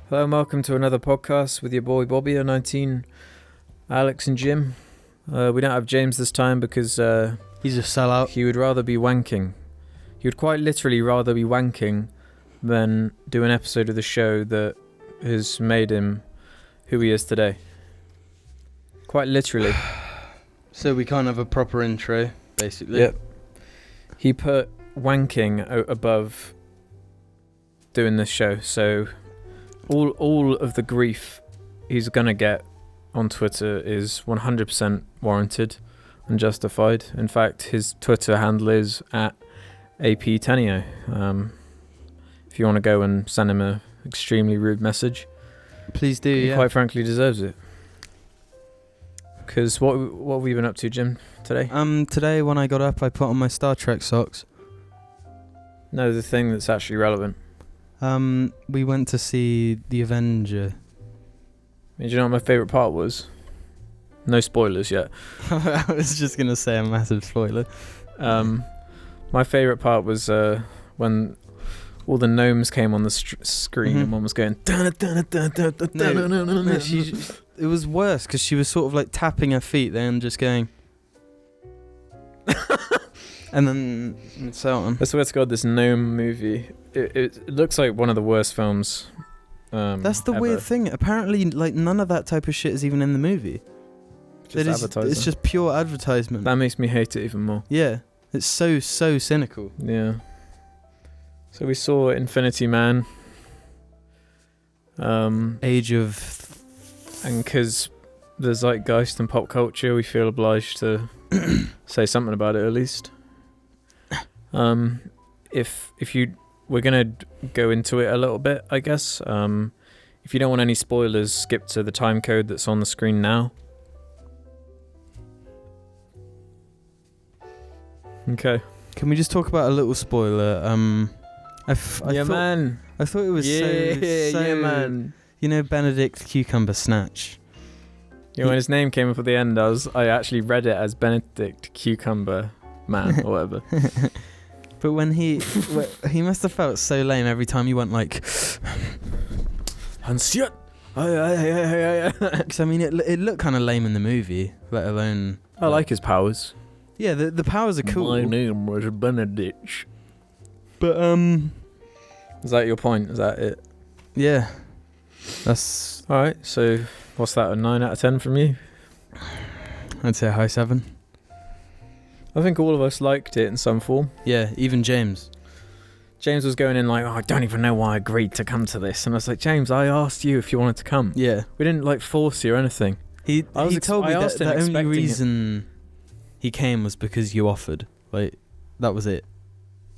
Hello and welcome to another podcast with your boy Bobby, 19, Alex and Jim. We don't have James this time because he's a sellout. He would rather be wanking. He would quite literally rather be wanking than do an episode of the show that has made him who he is today. Quite literally. So we can't have a proper intro, basically. Yep. He put wanking above doing this show, so all of the grief he's gonna get on Twitter is 100% warranted and justified. In fact, his Twitter handle is @APTenio. If you want to go and send him a extremely rude message, please do. He quite frankly deserves it. Because what have we been up to, Jim, today? Today when I got up, I put on my Star Trek socks. No, the thing that's actually relevant. We went to see The Avenger. Do you know what my favourite part was? No spoilers yet. I was just going to say a massive spoiler. My favourite part was when all the gnomes came on the screen and one was going... It was worse because she was sort of like tapping her feet then just going... and then and so on. I swear to God, this gnome movie, it looks like one of the worst films That's the ever. weird thing. Apparently, like, none of that type of shit is even in the movie. Just advertising. It's just pure advertisement. That makes me hate it even more. Yeah. It's so cynical. Yeah. So we saw Infinity Man. Age of... And because the zeitgeist and pop culture, we feel obliged to say something about it at least. We're gonna go into it a little bit, I guess. If you don't want any spoilers, skip to the time code that's on the screen now. Okay. Can we just talk about a little spoiler? I thought it was so man. You know, Benedict Cucumber Snatch. You know, when his name came up at the end, I actually read it as Benedict Cucumber Man or whatever. But when he must have felt so lame every time he went like, and shit. Because I mean, it looked kind of lame in the movie, let alone. I like his powers. Yeah, the powers are cool. My name was Benedict. But is that your point? Is that it? Yeah. That's all right. So what's that? A 9 out of 10 from you? I'd say a high 7. I think all of us liked it in some form. Yeah, even James. James was going in like, I don't even know why I agreed to come to this. And I was like, James, I asked you if you wanted to come. Yeah. We didn't like force you or anything. He told me that the only reason he came was because you offered. Like, that was it.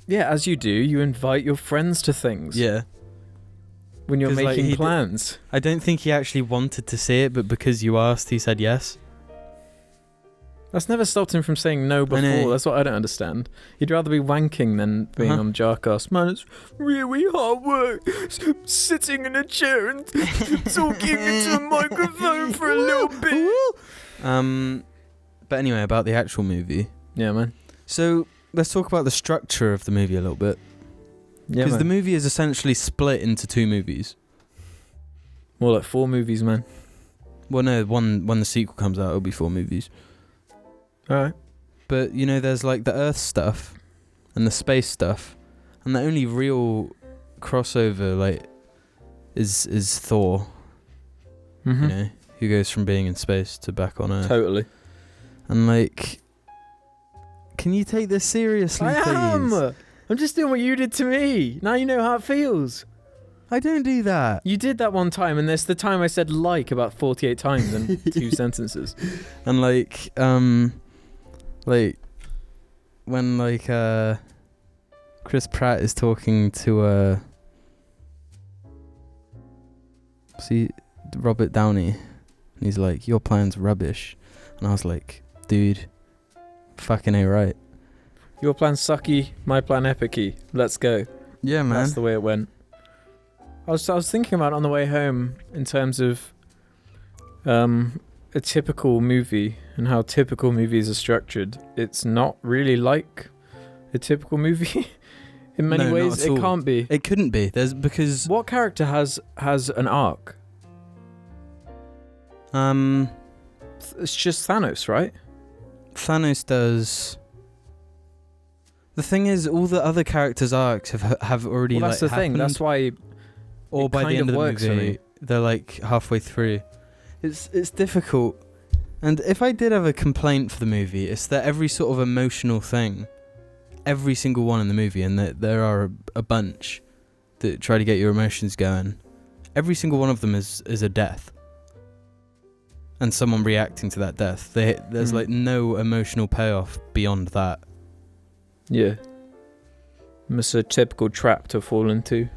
Yeah, as you do, you invite your friends to things. Yeah. When you're making plans. I don't think he actually wanted to see it, but because you asked, he said yes. That's never stopped him from saying no before. That's what I don't understand. He'd rather be wanking than being on JARCAST. Man, it's really hard work sitting in a chair and talking into a microphone for a little bit. But anyway, about the actual movie. Yeah, man. So let's talk about the structure of the movie a little bit. Yeah, because the movie is essentially split into 2 movies. More like 4 movies, man. Well, no, when the sequel comes out, it'll be 4 movies. Alright. But, you know, there's like the Earth stuff and the space stuff. And the only real crossover, like, is Thor. Mm-hmm. You know, who goes from being in space to back on Earth. Totally. And, like, can you take this seriously, please? I'm just doing what you did to me. Now you know how it feels. I don't do that. You did that one time, and there's the time I said like about 48 times in 2 sentences. And when Chris Pratt is talking to Robert Downey, and he's like, your plan's rubbish. And I was like, dude, fucking A right. Your plan sucky, my plan epicy. Let's go. Yeah, man. That's the way it went. I was thinking about it on the way home in terms of a typical movie and how typical movies are structured. It's not really like a typical movie. In many No, not ways, at it all. can't be. It couldn't be. There's because What character has an arc? It's just Thanos, right? Thanos does. The thing is, all the other characters' arcs have already Well, that's like the thing. happened, That's why. or it by the kind end of of the works for movie, me. they're like halfway through. It's difficult. And if I did have a complaint for the movie, it's that every sort of emotional thing, every single one in the movie, and there are a bunch that try to get your emotions going. Every single one of them is a death. And someone reacting to that death. There's like no emotional payoff beyond that. Yeah. It's a typical trap to fall into.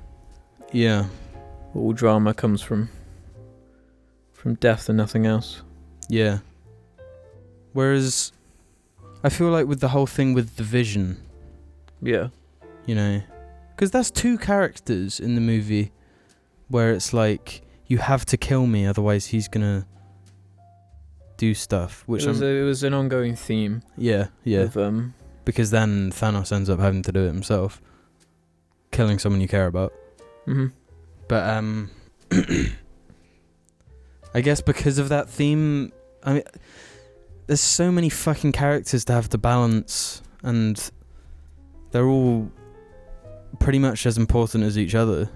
Yeah. All drama comes from death and nothing else. Yeah. Whereas, I feel like with the whole thing with the Vision, Yeah. you know, because that's two characters in the movie where it's like, you have to kill me, otherwise he's gonna do stuff. Which it was an ongoing theme. yeah. Of, Because then Thanos ends up having to do it himself, killing someone you care about. Mm-hmm. But I guess because of that theme, I mean, there's so many fucking characters to have to balance, and they're all pretty much as important as each other,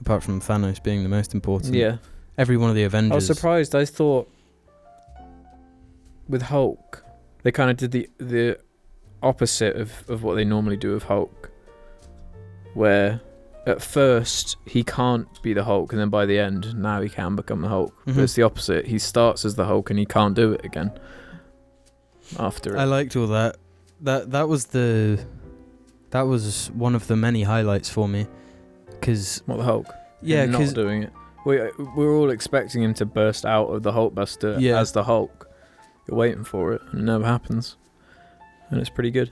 apart from Thanos being the most important. Yeah. Every one of the Avengers. I was surprised. I thought with Hulk, they kind of did the opposite of what they normally do with Hulk, where at first he can't be the Hulk, and then by the end now he can become the Hulk. But it's the opposite. He starts as the Hulk and he can't do it again after it. I liked all that. That was one of the many highlights for me, because What, the Hulk? yeah, Him not because doing it. We're all expecting him to burst out of the Hulkbuster as the Hulk. You're waiting for it, and it never happens. And it's pretty good.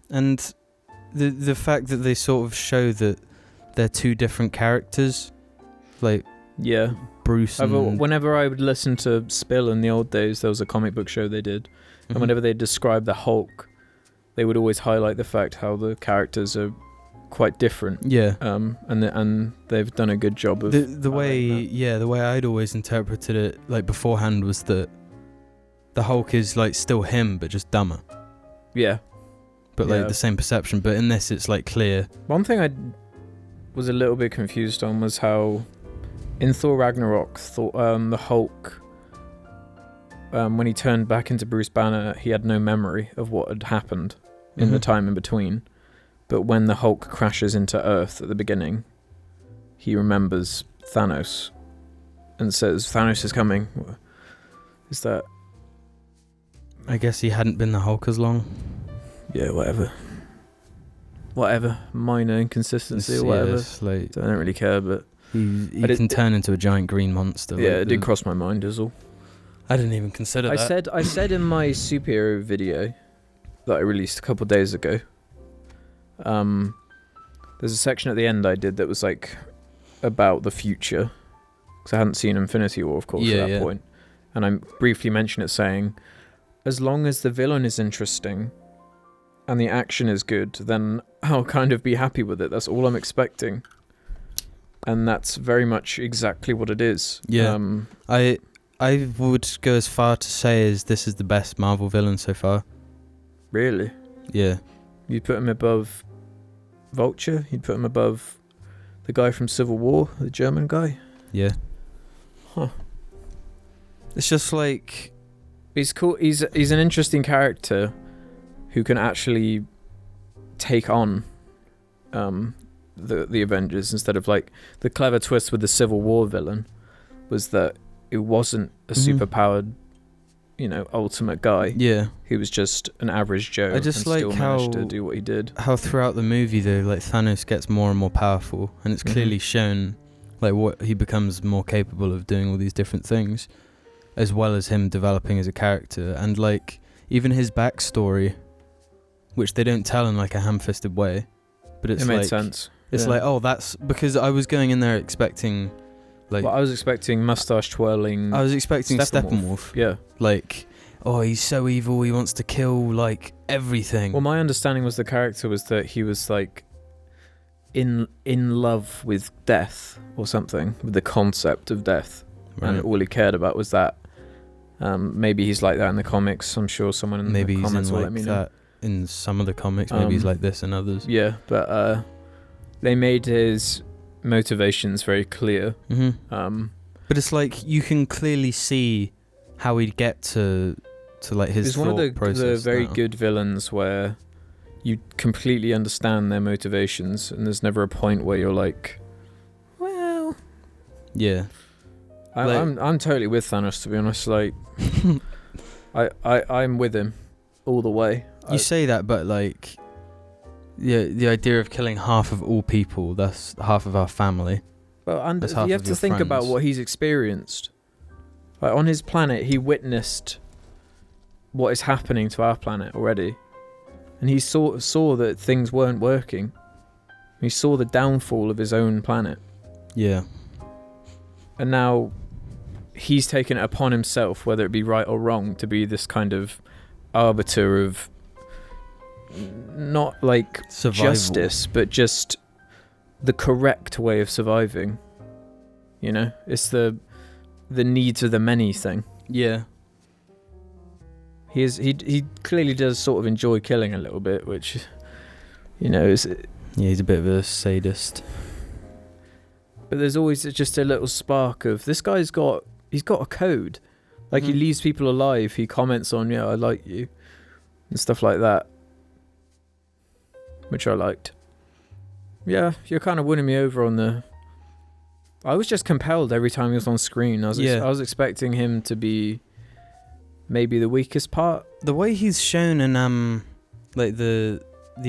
and the fact that they sort of show that they're two different characters, like Yeah. Bruce and Whenever I would listen to Spill in the old days, there was a comic book show they did, and whenever they described the Hulk, they would always highlight the fact how the characters are quite different. yeah, And they've done a good job of the way highlighting the way I'd always interpreted it like beforehand was that the Hulk is like still him but just dumber, that. Yeah. but like the same perception. But in this, it's like clear. One thing I was a little bit confused on was how in Thor Ragnarok, the Hulk, when he turned back into Bruce Banner, he had no memory of what had happened in the time in between. But when the Hulk crashes into Earth at the beginning, he remembers Thanos and says, "Thanos is coming." Is that... I guess he hadn't been the Hulk as long. Yeah, whatever. Minor inconsistency or whatever. It's like I don't really care, but he can turn into a giant green monster. yeah, like it did cross my mind is all. I didn't even consider that. I said in my superhero video that I released a couple of days ago, there's a section at the end I did that was like about the future, because I hadn't seen Infinity War, of course, at that point, and I briefly mentioned it saying, as long as the villain is interesting and the action is good, then I'll kind of be happy with it. That's all I'm expecting, and that's very much exactly what it is. Yeah. I would go as far to say as this is the best Marvel villain so far. Really? Yeah. You'd put him above Vulture? You'd put him above the guy from Civil War, the German guy? Yeah. Huh. It's just like... He's cool. He's an interesting character who can actually take on the Avengers, instead of like the clever twist with the Civil War villain was that it wasn't a superpowered, ultimate guy. Yeah. He was just an average Joe. I just and like still how managed to do what he did. How throughout the movie though, like Thanos gets more and more powerful, and it's clearly shown like what he becomes more capable of doing all these different things, as well as him developing as a character, and like even his backstory, which they don't tell in like a ham-fisted way, but it made sense. It's like, oh, that's because I was going in there expecting, like, I was expecting mustache twirling. I was expecting Steppenwolf. Yeah. Like, oh, he's so evil. He wants to kill like everything. Well, my understanding was the character was that he was like in love with death or something, with the concept of death, Right. and all he cared about was that. Maybe he's like that in the comics. I'm sure someone in Maybe the he's comments in will like let me know. that in some of the comics. Maybe he's Um, like this in others. Yeah, but they made his motivations very clear. Mm-hmm. But it's like you can clearly see how he'd get to like his He's thought one of the process very now. good villains where you completely understand their motivations, and there's never a point where you're like, well, Yeah. I'm totally with Thanos, to be honest. Like, I'm with him all the way. You say that, but like, yeah, the idea of killing half of all people, that's half of our family. But That's half you of have to your think about friends. what he's experienced. Like, on his planet, he witnessed what is happening to our planet already, and he saw that things weren't working. He saw the downfall of his own planet, Yeah. and now he's taken it upon himself, whether it be right or wrong, to be this kind of arbiter of not like Survival. justice, but just the correct way of surviving. You know, it's the needs of the many thing. Yeah. He clearly does sort of enjoy killing a little bit, which, you know, is. Yeah, he's a bit of a sadist. But there's always just a little spark of this guy's got. He's got a code. Like, he Mhm. leaves people alive. He comments on, yeah, I like you, and stuff like that, which I liked. Yeah, you're kind of winning me over on the. I was just compelled every time he was on screen. I was expecting him to be maybe the weakest part. The way he's shown in like the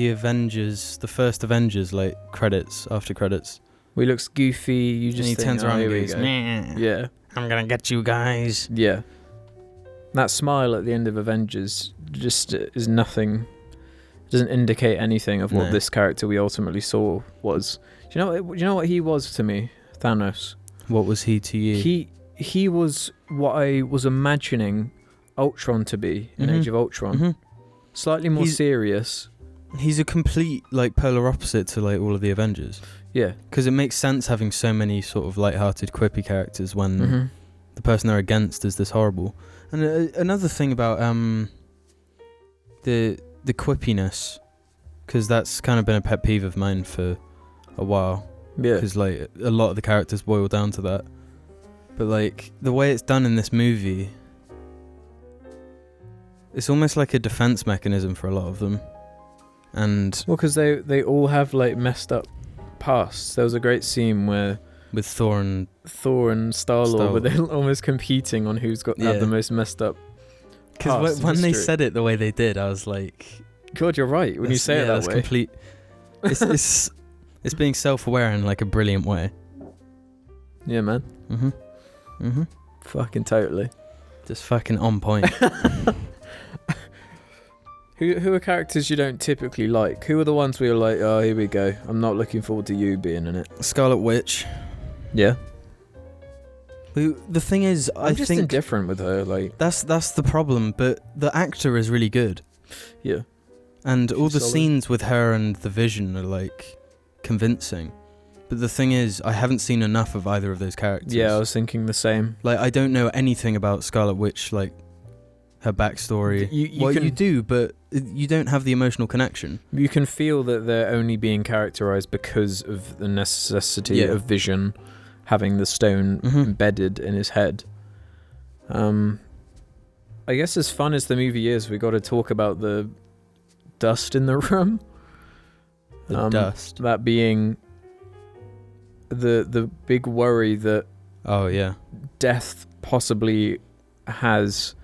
Avengers, the first Avengers, like credits after credits. He looks goofy. You just And he think, turns oh, around here and we goes, go. "Meh, Yeah, I'm gonna get you guys." yeah. That smile at the end of Avengers just is nothing. Doesn't indicate anything of what No. this character we ultimately saw was. Do you know what he was to me, Thanos? What was he to you? He was what I was imagining Ultron to be in Mhm. Age of Ultron. Mhm. Slightly more He's- serious. He's a complete like polar opposite to like all of the Avengers. Yeah. Because it makes sense having so many sort of light-hearted, quippy characters when Mm-hmm. the person they're against is this horrible. And another thing about the quippiness, because that's kind of been a pet peeve of mine for a while. Yeah. Because like a lot of the characters boil down to that. But like the way it's done in this movie, it's almost like a defense mechanism for a lot of them. And Well, because they all have like messed up pasts. There was a great scene where with Thor and Thor and Star-Lord were Star-Lord. they almost competing on who's got had Yeah. the most messed up. because past in when they history. said it the way they did, I was like, God, you're right when you say it that that's way. complete. It's being self-aware in like a brilliant way. Yeah, man. Mhm. Fucking totally. Just fucking on point. Who are characters you don't typically like? Who are the ones where you're like, oh, here we go. I'm not looking forward to you being in it. Scarlet Witch. Yeah. The thing is, I I'm just think indifferent with her. Like, that's the problem. But the actor is really good, yeah. and all She's the solid. scenes with her and the Vision are like convincing. But the thing is, I haven't seen enough of either of those characters. Yeah, I was thinking the same. Like, I don't know anything about Scarlet Witch, like her backstory. You You do, but you don't have the emotional connection. You can feel that they're only being characterized because of the necessity Yeah. of Vision having the stone Mhm. embedded in his head. I guess as fun as the movie is, we got to talk about the dust in the room. The dust. That being the big worry that Oh yeah. death possibly has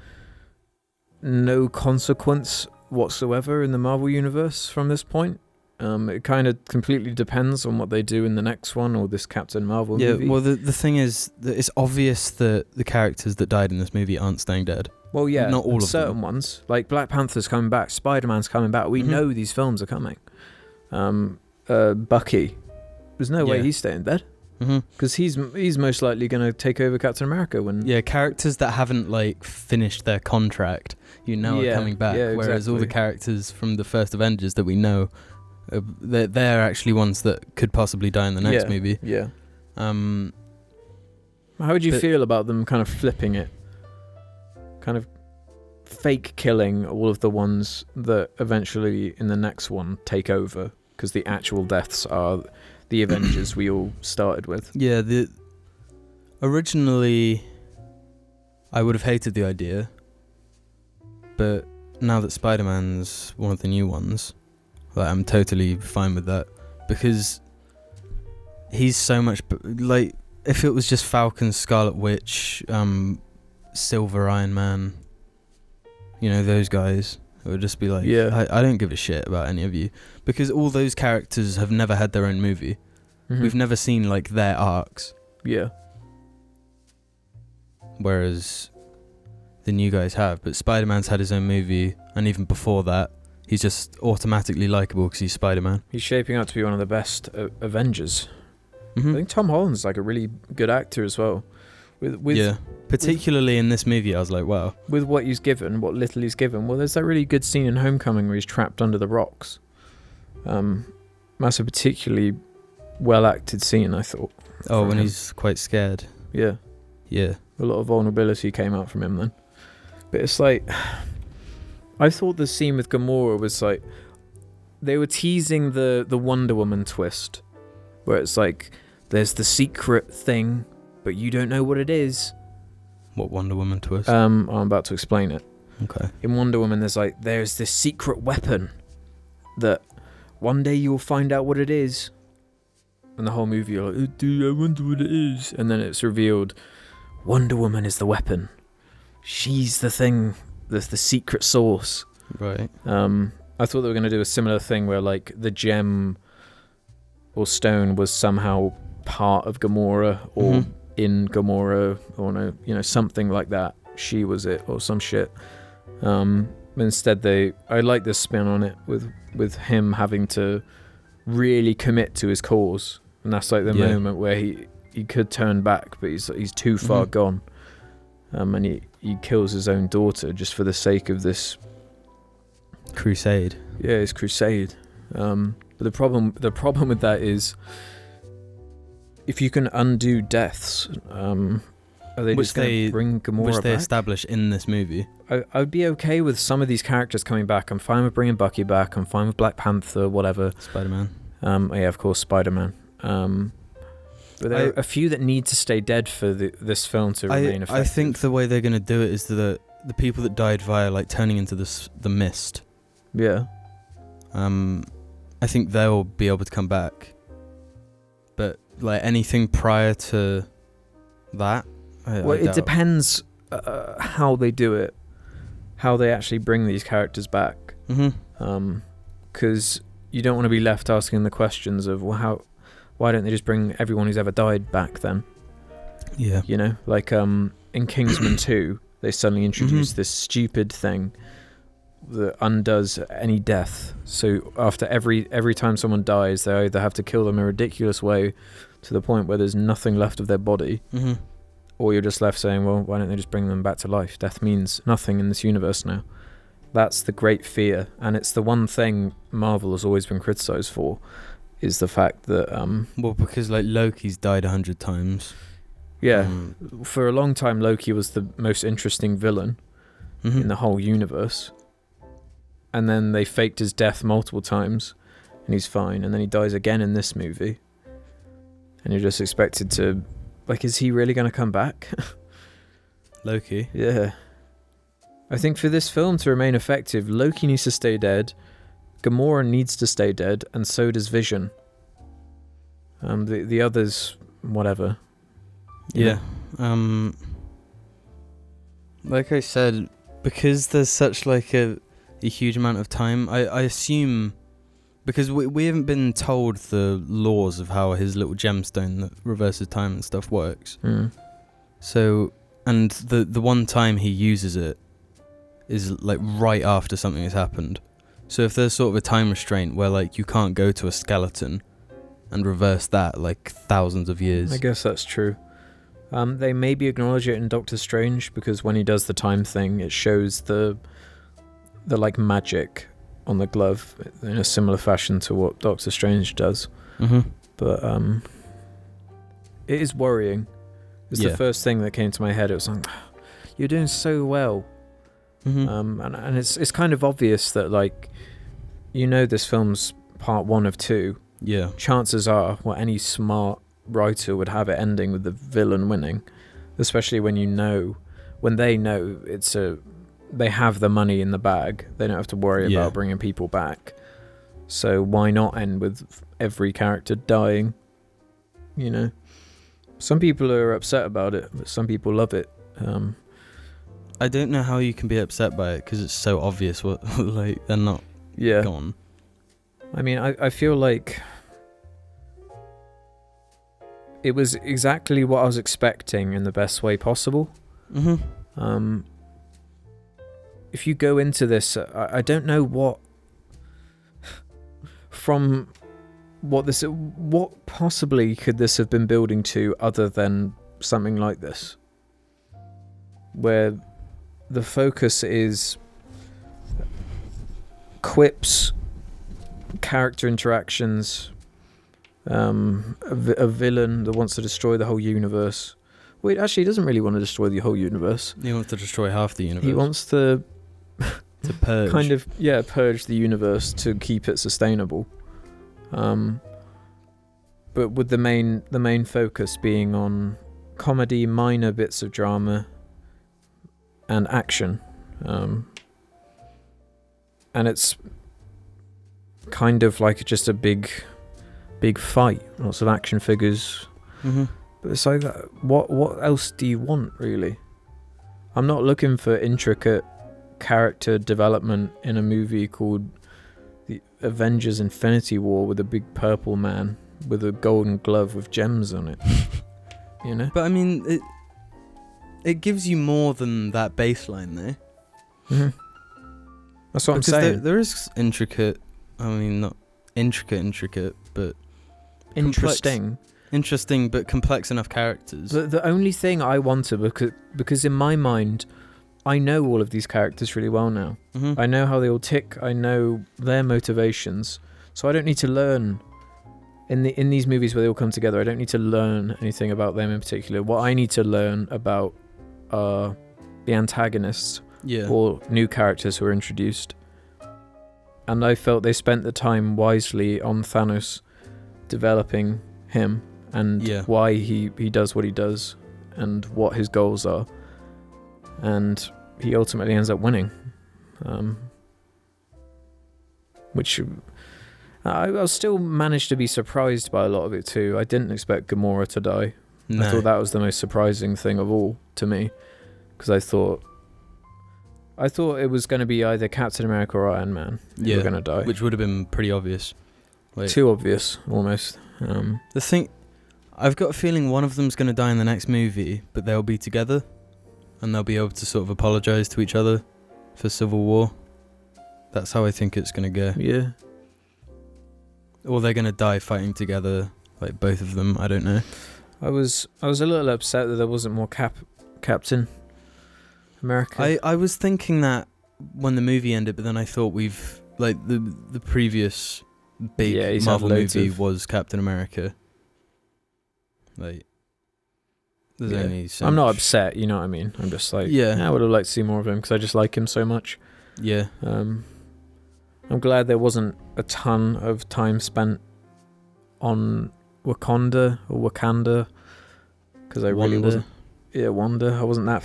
no consequence whatsoever in the Marvel universe from this point. It kind of completely depends on what they do in the next one or this Captain Marvel Yeah. movie. Well, the thing is that it's obvious that the characters that died in this movie aren't staying dead. Well, yeah, not all of certain them. ones, like Black Panther's coming back, Spider-Man's coming back. We Mhm. know these films are coming. Bucky, there's no way Yeah. he's staying dead Mm-hmm. because he's most likely going to take over Captain America when. Yeah, characters that haven't like finished their contract, are Yeah, coming back. yeah, Whereas all the exactly. characters from the first Avengers that we know They're actually ones that could possibly die in the next movie. Yeah. Um, How would you feel about them kind of flipping it? Kind of fake killing all of the ones that eventually in the next one take over, because the actual deaths are the Avengers we all started with. Yeah, originally I would have hated the idea, but now that Spider-Man's one of the new ones, like, I'm totally fine with that, because he's so much like, if it was just Falcon, Scarlet Witch, Silver Iron Man, you know, those guys, it would just be like, I don't give a shit about any of you, because all those characters have never had their own movie. Mm-hmm. We've never seen like their arcs. Yeah. Whereas the new guys have, but Spider-Man's had his own movie, and even before that, he's just automatically likable because he's Spider-Man. He's shaping up to be one of the best Avengers. Mm-hmm. I think Tom Holland's like a really good actor as well. Particularly in this movie, I was like, wow. With what he's given, what little he's given. Well, there's that really good scene in Homecoming where he's trapped under the rocks. That's a particularly well acted scene, I thought. Oh, when he's quite scared. Yeah. Yeah. A lot of vulnerability came out from him then. But it's like, I thought the scene with Gamora was like, they were teasing the Wonder Woman twist, where it's like, there's the secret thing, but you don't know what it is. What Wonder Woman twist? I'm about to explain it. Okay. In Wonder Woman, there's this secret weapon that one day you'll find out what it is. And the whole movie, you're like, oh, dude, I wonder what it is. And then it's revealed, Wonder Woman is the weapon. She's the thing. There's the secret source. Right. I thought they were going to do a similar thing where, like, the gem or stone was somehow part of Gamora or in Gamora, or no, you know, something like that. She was it or some shit. Instead, I like this spin on it with him having to really commit to his cause, and that's like the moment where he could turn back, but he's too far gone. And he kills his own daughter just for the sake of this crusade. Yeah, his crusade. But the problem with that is, if you can undo deaths, are they just going to bring Gamora back? Which they establish in this movie. I would be okay with some of these characters coming back. I'm fine with bringing Bucky back. I'm fine with Black Panther, whatever. Spider-Man. Yeah, of course, Spider-Man. But there are a few that need to stay dead for this film to remain effective. I think the way they're going to do it is the people that died via like turning into the mist. Yeah. I think they'll be able to come back. But like anything prior to that, it depends how they do it, how they actually bring these characters back. Because you don't want to be left asking the questions of, well, why don't they just bring everyone who's ever died back then? Yeah. You know, like in Kingsman 2, they suddenly introduced this stupid thing that undoes any death. So after every time someone dies, they either have to kill them in a ridiculous way to the point where there's nothing left of their body, or you're just left saying, well, why don't they just bring them back to life? Death means nothing in this universe now. That's the great fear, and it's the one thing Marvel has always been criticised for, is the fact that well, because like Loki's died 100 times. Yeah, for a long time Loki was the most interesting villain in the whole universe, and then they faked his death multiple times and he's fine, and then he dies again in this movie, and you're just expected to, like, is he really going to come back? Loki? Yeah. I think for this film to remain effective, Loki needs to stay dead, Gamora needs to stay dead, and so does Vision. The others, whatever. Yeah. Like I said, because there's such like a huge amount of time, I assume, because we haven't been told the laws of how his little gemstone that reverses time and stuff works. So, and the one time he uses it is like right after something has happened. So if there's sort of a time restraint where like you can't go to a skeleton and reverse that like thousands of years. I guess that's true. They maybe acknowledge it in Doctor Strange, because when he does the time thing, it shows the like magic on the glove in a similar fashion to what Doctor Strange does. But it is worrying. It's the first thing that came to my head. It was like, you're doing so well. And it's kind of obvious that, like, this film's part 1 of 2. Yeah. Chances are, any smart writer would have it ending with the villain winning, especially when they know they have the money in the bag. They don't have to worry about bringing people back. So why not end with every character dying? Some people are upset about it, but some people love it. I don't know how you can be upset by it because it's so obvious what like they're not gone. I mean, I feel like it was exactly what I was expecting in the best way possible. If you go into this, I don't know what possibly could this have been building to other than something like this, where the focus is quips, character interactions, a villain that wants to destroy the whole universe. Wait, actually, he doesn't really want to destroy the whole universe. He wants to destroy half the universe. He wants to purge. Kind of, purge the universe to keep it sustainable. But with the main focus being on comedy, minor bits of drama, and action. And it's kind of like just a big fight, lots of action figures. But it's like, what else do you want, really? I'm not looking for intricate character development in a movie called The Avengers Infinity War with a big purple man with a golden glove with gems on it. But I mean, it gives you more than that baseline, though. That's what I'm saying. There is intricate, I mean, not intricate, but interesting but complex enough characters. The only thing I wanted, because in my mind, I know all of these characters really well now. I know how they all tick. I know their motivations. So I don't need to learn in these movies where they all come together. I don't need to learn anything about them in particular. What I need to learn about are the antagonists or new characters who are introduced. And I felt they spent the time wisely on Thanos, developing him and why he does what he does and what his goals are. And he ultimately ends up winning. Which I'll still manage to be surprised by a lot of it too. I didn't expect Gamora to die. No. I thought that was the most surprising thing of all to me. Because I thought it was going to be either Captain America or Iron Man who were going to die. Which would have been pretty obvious. Too obvious, almost. The thing, I've got a feeling one of them's going to die in the next movie, but they'll be together. And they'll be able to sort of apologise to each other for Civil War. That's how I think it's going to go. Yeah. Or they're going to die fighting together, like both of them, I don't know. I was a little upset that there wasn't more Captain America. I was thinking that when the movie ended, but then I thought the previous big Marvel movie was Captain America. There's only so I'm much. not upset, you know what I mean? I'm just like, I would have liked to see more of him because I just like him so much. Yeah. I'm glad there wasn't a ton of time spent on Wakanda because I really wasn't. Yeah, Wanda. I wasn't that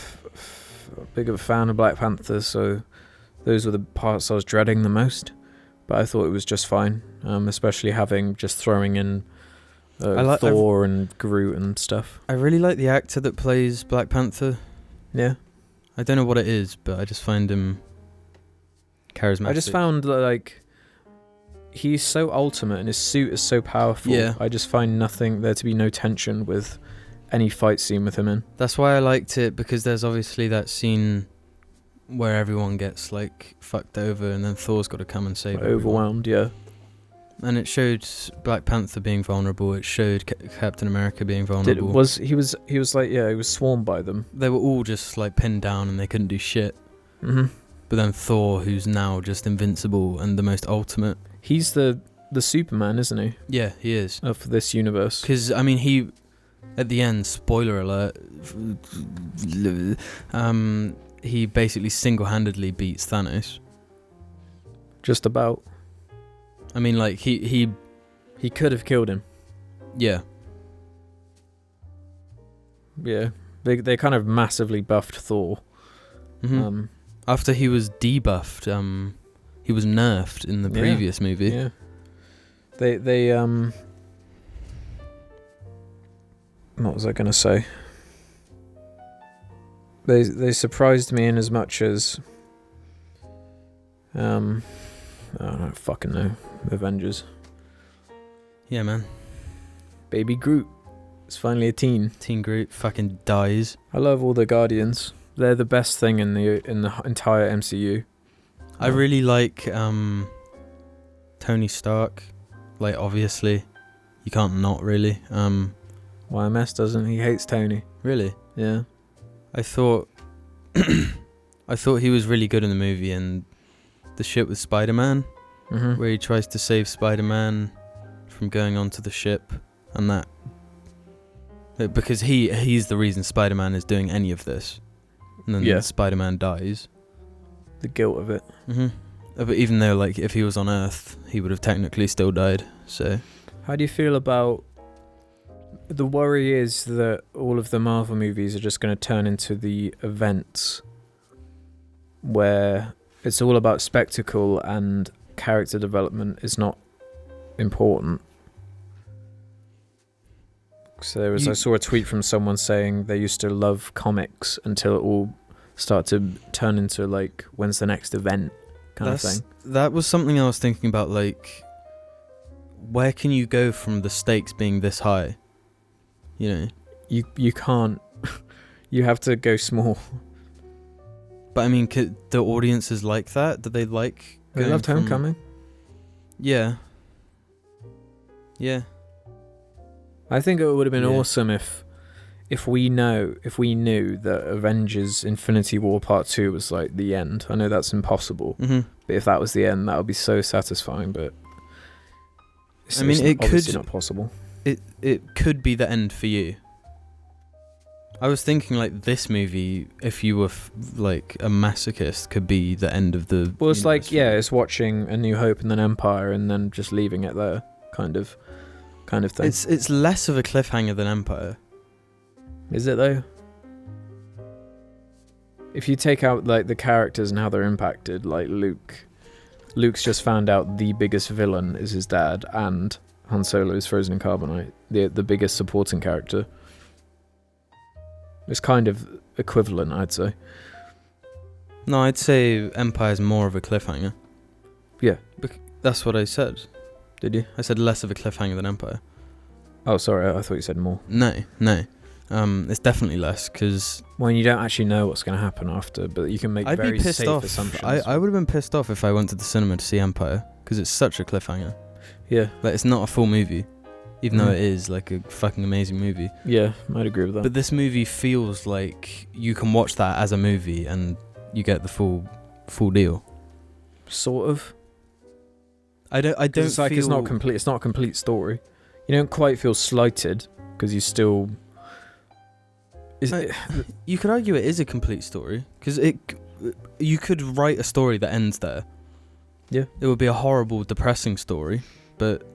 big of a fan of Black Panther, so those were the parts I was dreading the most. But I thought it was just fine, especially throwing in Thor and Groot and stuff. I really like the actor that plays Black Panther. Yeah. I don't know what it is, but I just find him charismatic. I just found that, he's so ultimate and his suit is so powerful. Yeah. I just find there to be no tension with any fight scene with him in. That's why I liked it, because there's obviously that scene where everyone gets, fucked over and then Thor's got to come and save everyone. Overwhelmed, yeah. And it showed Black Panther being vulnerable. It showed Captain America being vulnerable. He was swarmed by them. They were all just pinned down and they couldn't do shit. Mm-hmm. But then Thor, who's now just invincible and the most ultimate. He's the Superman, isn't he? Yeah, he is. Of this universe. Because, I mean, he, at the end, spoiler alert, he basically single-handedly beats Thanos. Just about. I mean, like, he could have killed him. Yeah. Yeah. They kind of massively buffed Thor. Mm-hmm. After he was debuffed, he was nerfed in the previous movie. Yeah. They what was I gonna say? They surprised me in as much as I don't fucking know. Avengers. Yeah, man. Baby Groot. It's finally a teen. Teen Groot fucking dies. I love all the Guardians. They're the best thing in the entire MCU. I really like Tony Stark. Like, obviously, you can't not really. YMS doesn't. He hates Tony. Really? Yeah. I thought he was really good in the movie, and the shit with Spider-Man, where he tries to save Spider-Man from going onto the ship, and that because he's the reason Spider-Man is doing any of this, and then Spider-Man dies. The guilt of it. But even though, like, if he was on Earth, he would have technically still died. So, how do you feel about the worry is that all of the Marvel movies are just going to turn into the events where it's all about spectacle and character development is not important. So I saw a tweet from someone saying they used to love comics until it all started to turn into, like, when's the next event kind of thing. That was something I was thinking about, like, where can you go from the stakes being this high? You know? You can't. You have to go small. But I mean, the audiences like that? Do they like They loved Homecoming. Yeah. Yeah. I think it would have been awesome if we knew that Avengers Infinity War Part 2 was, like, the end. I know that's impossible. But if that was the end, that would be so satisfying, but it's obviously not possible. It could be the end for you. I was thinking, like, this movie, if you were like a masochist, could be the end of the. Well, it's like it's watching A New Hope and then Empire, and then just leaving it there, kind of thing. It's less of a cliffhanger than Empire. Is it though? If you take out, like, the characters and how they're impacted, like Luke's just found out the biggest villain is his dad, and Han Solo is frozen in carbonite, the biggest supporting character. It's kind of equivalent, I'd say. No, I'd say Empire's more of a cliffhanger. Yeah. That's what I said. Did you? I said less of a cliffhanger than Empire. Oh, sorry, I thought you said more. No. It's definitely less, because... Well, you don't actually know what's going to happen after, but you can make very safe assumptions. I would have been pissed off if I went to the cinema to see Empire, because it's such a cliffhanger. Yeah. Like, it's not a full movie, even though it is, like, a fucking amazing movie. Yeah, I'd agree with that. But this movie feels like you can watch that as a movie and you get the full deal. Sort of. I don't it's like, it's not complete. It's not a complete story. You don't quite feel slighted because you still. You could argue it is a complete story, because you could write a story that ends there. Yeah. It would be a horrible, depressing story, but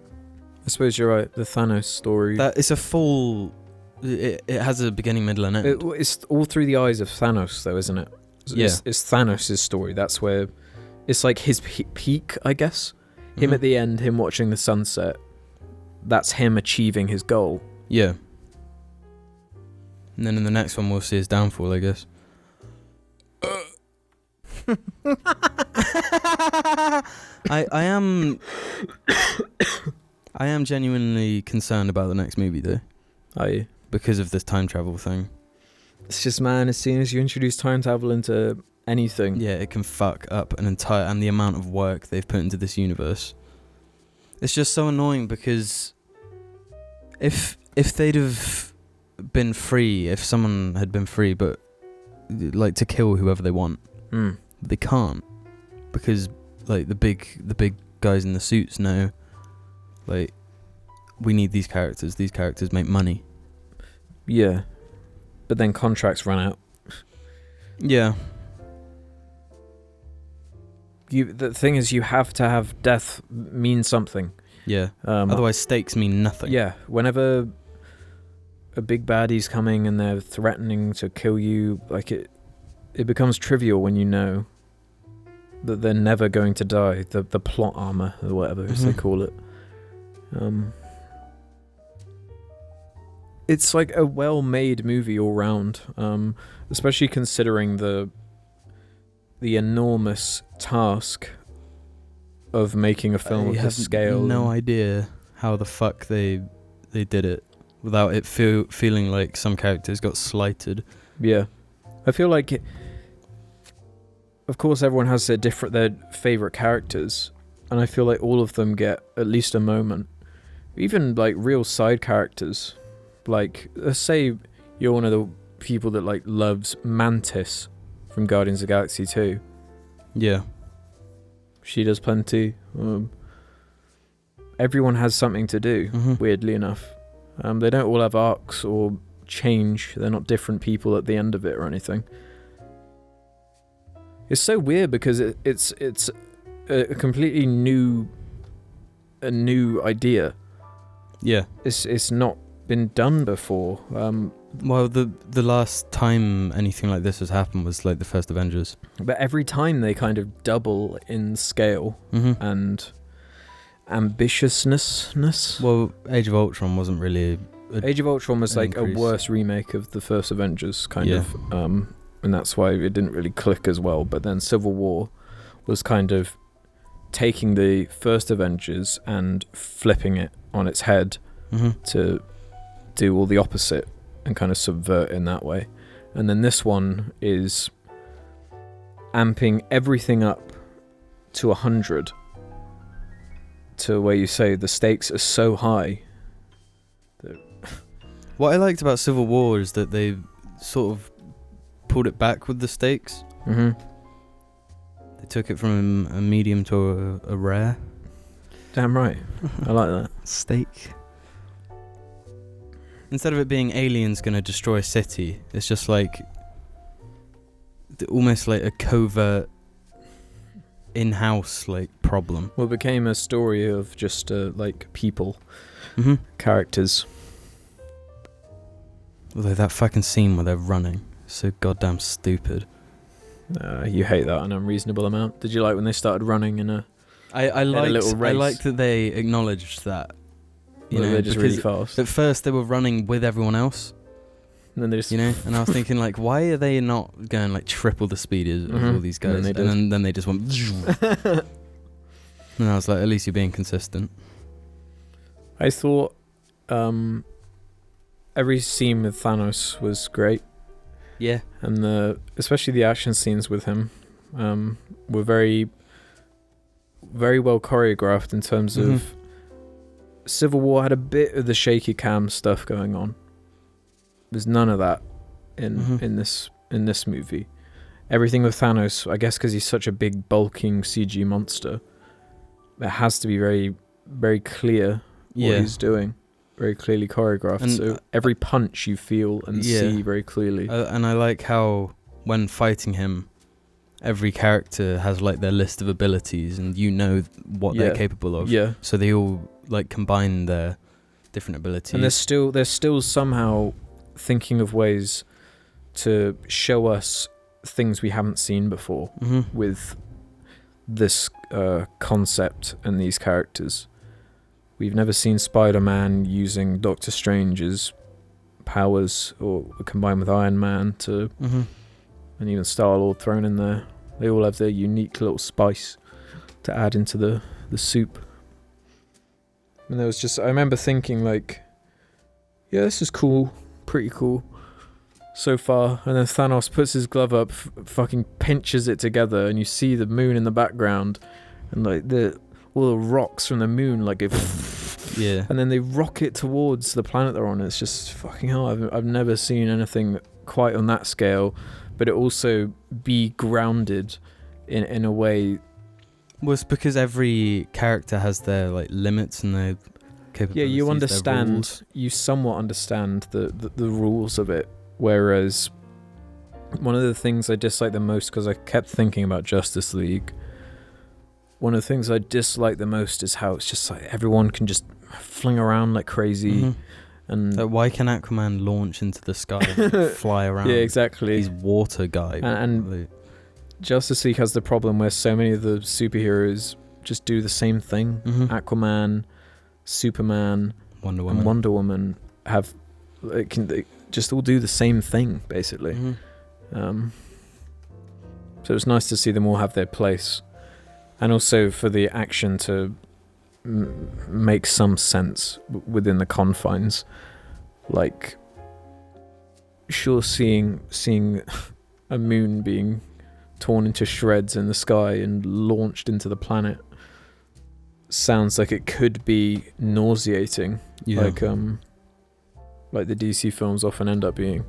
I suppose you're right. The Thanos story. That it's a full. It has a beginning, middle, and end. It's all through the eyes of Thanos, though, isn't it? It's Thanos' story. That's where it's like his peak, I guess. Him at the end, him watching the sunset. That's him achieving his goal. Yeah. And then in the next one, we'll see his downfall, I guess. I am genuinely concerned about the next movie, though. Are you? Because of this time travel thing. It's just, man, as soon as you introduce time travel into anything, yeah, it can fuck up an entire, and the amount of work they've put into this universe. It's just so annoying, because if they'd have been free, if someone had been free, but like to kill whoever they want, But they can't, because like the big guys in the suits know, like, we need these characters. These characters make money. Yeah, but then contracts run out. Yeah. The thing is, you have to have death mean something. Yeah. Otherwise, stakes mean nothing. Yeah, whenever a big baddie's coming and they're threatening to kill you, like it becomes trivial when you know that they're never going to die. The plot armor or whatever as they call it. It's like a well-made movie all round, especially considering the enormous task of making a film of this scale. No idea how the fuck they did it without it feeling like some characters got slighted. Yeah, I feel like of course everyone has their favorite characters, and I feel like all of them get at least a moment. Even like real side characters, like let's say you're one of the people that like loves Mantis from Guardians of the Galaxy 2. Yeah. She does plenty. Everyone has something to do, weirdly enough. They don't all have arcs or change. They're not different people at the end of it or anything. It's so weird because it's a completely new idea. Yeah. It's not been done before. Well, the last time anything like this has happened was like the first Avengers. But every time they kind of double in scale and ambitiousness. Well, Age of Ultron wasn't really... Age of Ultron was like increase. A worse remake of the first Avengers, kind of. And that's why it didn't really click as well. But then Civil War was kind of taking the first Avengers and flipping it on its head to do all the opposite and kind of subvert in that way. And then this one is amping everything up to 100 to where you say the stakes are so high. What I liked about Civil War is that they sort of pulled it back with the stakes. They took it from a medium to a rare. Damn right. I like that. Steak. Instead of it being aliens gonna destroy a city, it's just like almost like a covert in-house like problem. Well, it became a story of just like people, characters. Although that fucking scene where they're running is so goddamn stupid. You hate that an unreasonable amount. Did you like when they started running in a little race? I liked that they acknowledged that. You know, they're just really fast. At first they were running with everyone else. And then they just... You know, and I was thinking like, why are they not going like triple the speed of all these guys? And then they just went... And I was like, at least you're being consistent. I thought every scene with Thanos was great. Yeah. And especially the action scenes with him were very, very well choreographed in terms of... Civil War had a bit of the shaky cam stuff going on. There's none of that in this movie. Everything with Thanos, I guess because he's such a big bulking CG monster, it has to be very, very clear what he's doing. Very clearly choreographed. And so every punch you feel and see very clearly. And I like how when fighting him, every character has like their list of abilities and you know what they're capable of. Yeah. So they all like combine their different abilities. And they're still somehow thinking of ways to show us things we haven't seen before with this concept and these characters. We've never seen Spider-Man using Doctor Strange's powers or combined with Iron Man to and even Star-Lord thrown in there. They all have their unique little spice to add into the soup. And there was just, I remember thinking like, yeah, this is cool, pretty cool so far. And then Thanos puts his glove up, fucking pinches it together, and you see the moon in the background, and like all the rocks from the moon, like yeah. And then they rocket towards the planet they're on. It's just fucking hell. I've never seen anything quite on that scale, but it also be grounded in a way. Well, it's because every character has their like limits and their capabilities. Yeah, you their understand. rules. You somewhat understand the rules of it. Whereas one of the things I dislike the most, because I kept thinking about Justice League. One of the things I dislike the most is how it's just like everyone can just fling around like crazy. Mhm. And So why can Aquaman launch into the sky and fly around? yeah, exactly. He's water guy. And Justice League has the problem where so many of the superheroes just do the same thing. Mhm. Aquaman, Superman, Wonder Woman. and Wonder Woman have they just all do the same thing basically. Mhm. So it's nice to see them all have their place, and also for the action to make some sense within the confines. Like, sure, seeing a moon being torn into shreds in the sky and launched into the planet sounds like it could be nauseating. Yeah. Like the DC films often end up being.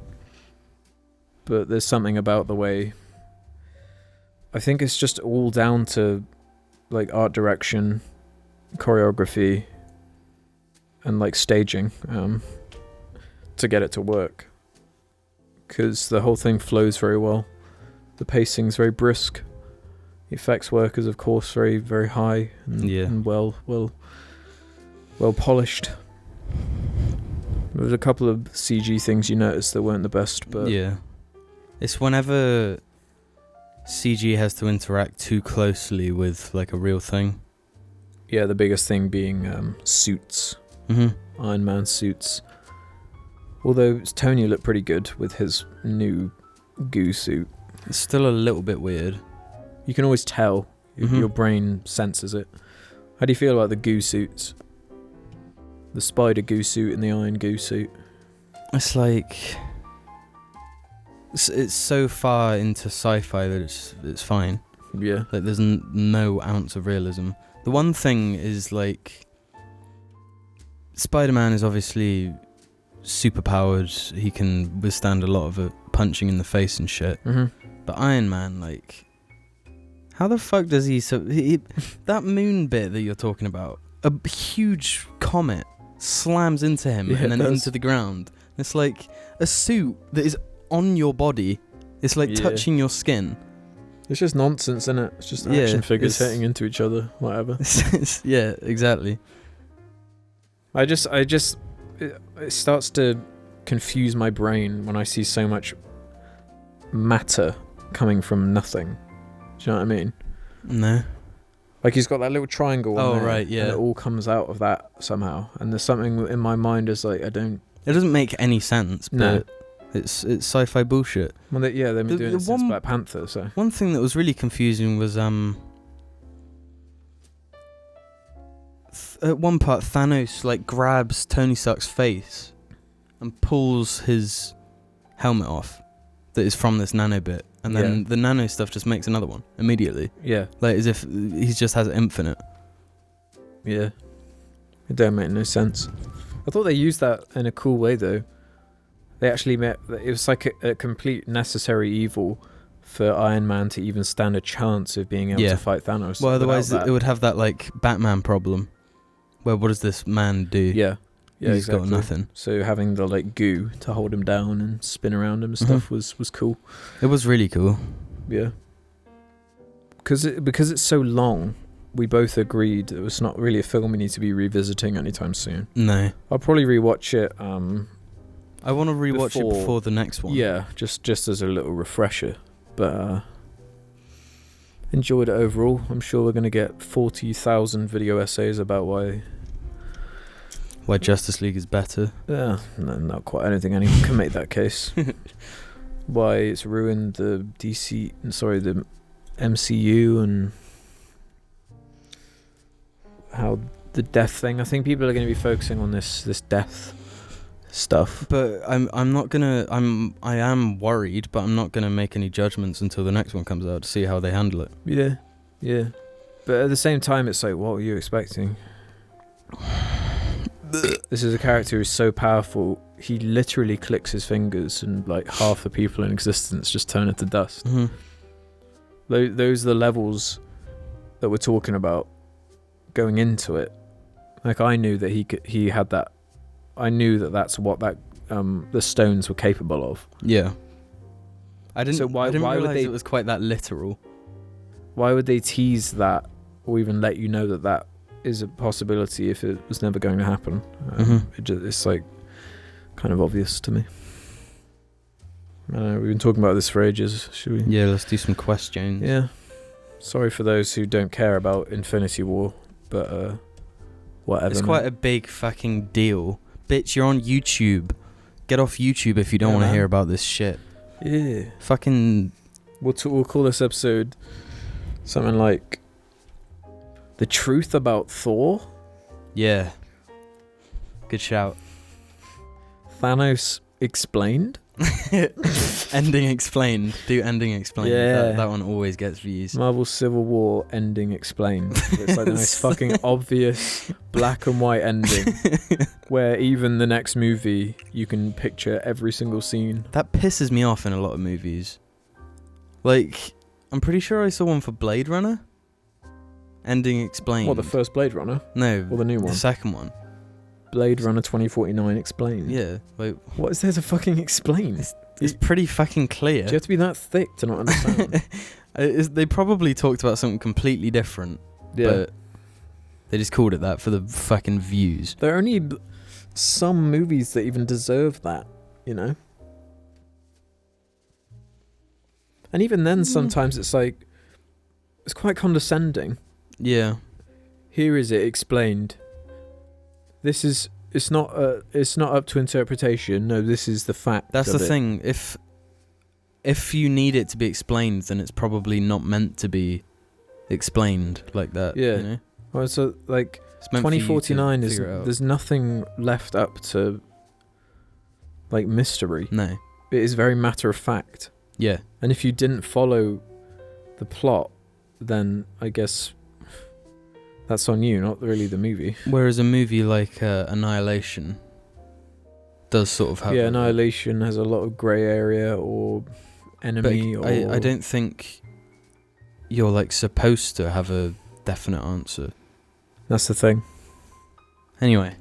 But there's something about the way, I think it's just all down to like art direction, choreography, and like staging, to get it to work. Because the whole thing flows very well. The pacing's very brisk. The effects work is, of course, very, very high and well polished. There was a couple of CG things you noticed that weren't the best, but yeah, it's whenever CG has to interact too closely with like a real thing. yeah, the biggest thing being suits, Iron Man suits. Although Tony looked pretty good with his new goo suit. It's still a little bit weird. You can always tell. Your brain senses it. How do you feel about the goo suits? The spider goo suit and the iron goo suit. It's like it's so far into sci-fi that it's fine. Yeah. Like there's no ounce of realism. The one thing is like Spider-Man is obviously super powered. He can withstand a lot of it, punching in the face and shit. But Iron Man, like, how the fuck does he that moon bit that you're talking about, a huge comet slams into him and then into the ground. It's like a suit that is on your body. It's like touching your skin. It's just nonsense, isn't it? It's just action figures hitting into each other, whatever. Yeah, exactly. It starts to confuse my brain when I see so much matter coming from nothing. Do you know what I mean? No. Like he's got that little triangle on there, right, yeah. and it all comes out of that somehow. And there's something in my mind is like, it doesn't make any sense, but no. It's sci-fi bullshit. Well, they've been doing it since Black Panther, so. One thing that was really confusing was at one part Thanos like grabs Tony Stark's face and pulls his helmet off that is from this nano bit, and then the nano stuff just makes another one immediately. Yeah. Like as if he just has it infinite. Yeah. It don't make no sense. I thought they used that in a cool way though. They actually it was like a complete necessary evil for Iron Man to even stand a chance of being able to fight Thanos. Well, otherwise it would have that like Batman problem where what does this man do? Yeah. Yeah, he's got nothing. So having the like goo to hold him down and spin around him and stuff was cool. It was really cool. Yeah. Because it's so long, we both agreed it was not really a film we need to be revisiting anytime soon. No. I'll probably rewatch it. I want to rewatch it before the next one. Yeah, just as a little refresher. But enjoyed it overall. I'm sure we're going to get 40,000 video essays about why Justice League is better. Yeah, no, not quite. I don't think anyone can make that case. Why it's ruined the the MCU, and how the death thing. I think people are going to be focusing on this death stuff. But I am worried, but I'm not gonna make any judgments until the next one comes out to see how they handle it. Yeah. But at the same time, it's like, what were you expecting? This is a character who's so powerful. He literally clicks his fingers, and like half the people in existence just turn into dust. Those are the levels that we're talking about going into it. Like, I knew that he had that. I knew that that's what that the stones were capable of. Yeah. I didn't why would realize they- it was quite that literal. Why would they tease that or even let you know that that is a possibility if it was never going to happen? It's like kind of obvious to me. I don't know, we've been talking about this for ages. Should we? Yeah, let's do some questions. Yeah. Sorry for those who don't care about Infinity War, but whatever. It's quite a big fucking deal. Bitch, you're on YouTube. Get off YouTube if you don't want to hear about this shit. Yeah. Fucking... We'll call this episode something like The Truth About Thor. Yeah. Good shout. Thanos Explained. Ending explained. Do ending explained. Yeah. That one always gets views. Marvel Civil War Ending Explained. It's like the most fucking obvious black and white ending where even the next movie you can picture every single scene. That pisses me off in a lot of movies. Like, I'm pretty sure I saw one for Blade Runner. Ending explained. What, the first Blade Runner? No. Or the new one? The second one. Blade Runner 2049 Explained. Yeah. Like, What is there to fucking explain? it's pretty fucking clear. Do you have to be that thick to not understand? They probably talked about something completely different, but they just called it that for the fucking views. There are only some movies that even deserve that, you know? And even then, sometimes it's like, it's quite condescending. Yeah. Here is it explained. This is, it's not up to interpretation. No, this is the fact. That's of the it. thing. If you need it to be explained, then it's probably not meant to be explained like that. Yeah. You know? Well, so like It's meant for you to 2049 is, figure it out. there's nothing left up to like mystery. No. It is very matter of fact. Yeah. And if you didn't follow the plot, then I guess that's on you, not really the movie. Whereas a movie like Annihilation does sort of have... Yeah, Annihilation has a lot of grey area or enemy. But or I don't think you're like supposed to have a definite answer. That's the thing. Anyway.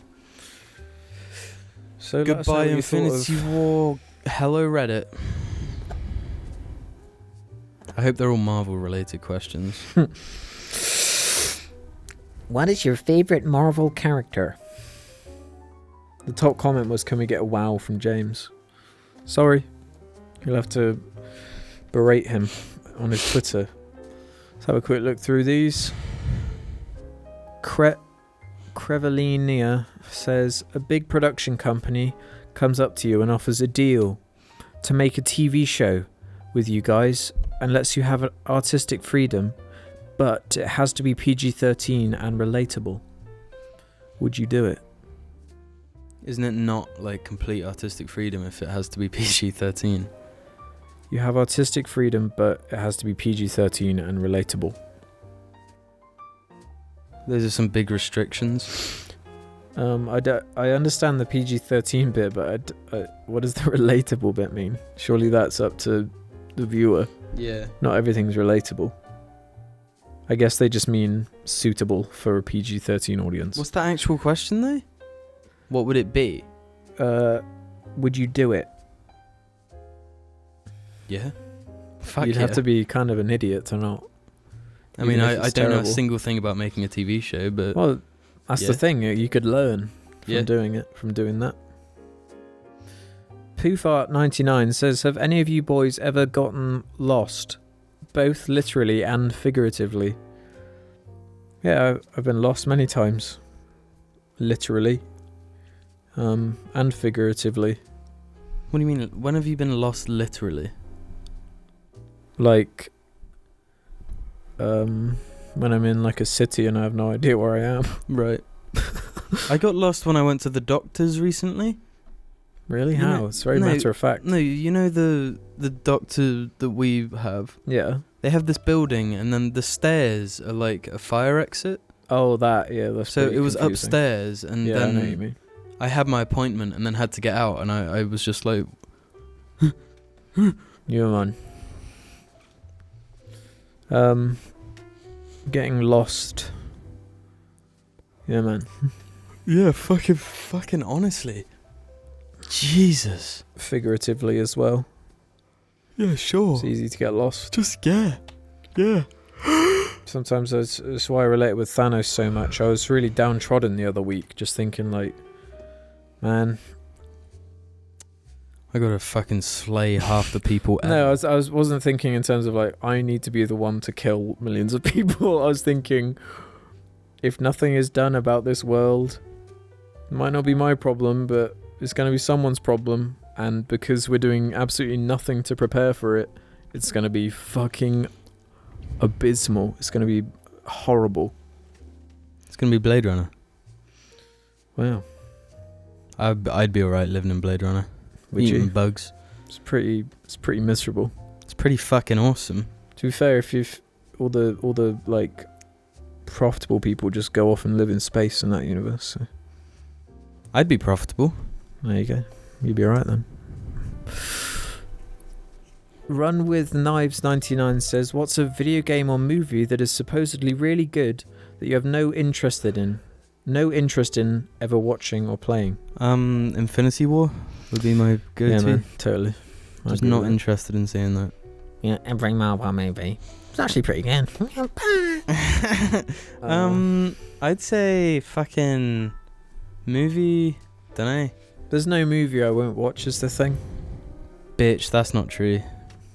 So let us know Goodbye what you thought Infinity of- War. Hello Reddit. I hope they're all Marvel related questions. What is your favourite Marvel character? The top comment was, can we get a wow from James? Sorry. You'll have to berate him on his Twitter. Let's have a quick look through these. Crevelinia says, a big production company comes up to you and offers a deal to make a TV show with you guys and lets you have artistic freedom, but it has to be PG-13 and relatable. Would you do it? Isn't it not like complete artistic freedom if it has to be PG-13? You have artistic freedom, but it has to be PG-13 and relatable. Those are some big restrictions. I understand the PG-13 bit, but what does the relatable bit mean? Surely that's up to the viewer. Yeah. Not everything's relatable. I guess they just mean suitable for a PG-13 audience. What's the actual question though? What would it be? Would you do it? Yeah. Fuck You'd yeah. have to be kind of an idiot to not. I mean, even if I it's don't know a terrible. single thing about making a TV show, but Well, that's Yeah. the thing. You could learn from Yeah. doing that. Poofart99 says, have any of you boys ever gotten lost? Both literally and figuratively. Yeah, I've been lost many times. Literally. And figuratively. what do you mean? When have you been lost literally? Like, when I'm in like a city and I have no idea where I am. Right. I got lost when I went to the doctor's recently. Really? You How? know- It's very no, matter of fact. No, you know the doctor that we have? Yeah. They have this building and then the stairs are like a fire exit. Oh, that, yeah. That's So pretty it was confusing. upstairs and Yeah, I know what you then mean. I had my appointment and then had to get out and I was just like... You're on. Getting lost. Yeah, man. Yeah, fucking honestly. Jesus. Figuratively as well. Yeah, sure. It's easy to get lost. Just yeah. Sometimes that's why I relate with Thanos so much. I was really downtrodden the other week, just thinking like, man. I gotta fucking slay half the people ever. No, wasn't thinking in terms of like, I need to be the one to kill millions of people. I was thinking, if nothing is done about this world, it might not be my problem, but it's going to be someone's problem. And because we're doing absolutely nothing to prepare for it, it's going to be fucking abysmal. It's going to be horrible. It's gonna be Blade Runner. Wow. I'd be alright living in Blade Runner. Would Eating you? bugs. It's pretty miserable. It's pretty fucking awesome. To be fair, if all the like profitable people just go off and live in space in that universe, so I'd be profitable. there you go. You'd be alright then. Run with Knives 99 says, what's a video game or movie that is supposedly really good that you have no interest in ever watching or playing? Infinity War would be my go-to. Yeah, man, totally. Just not interested in seeing that. Yeah, every Marvel movie. It's actually pretty good. I'd say fucking movie. Dunno. There's no movie I won't watch is the thing. Bitch, that's not true.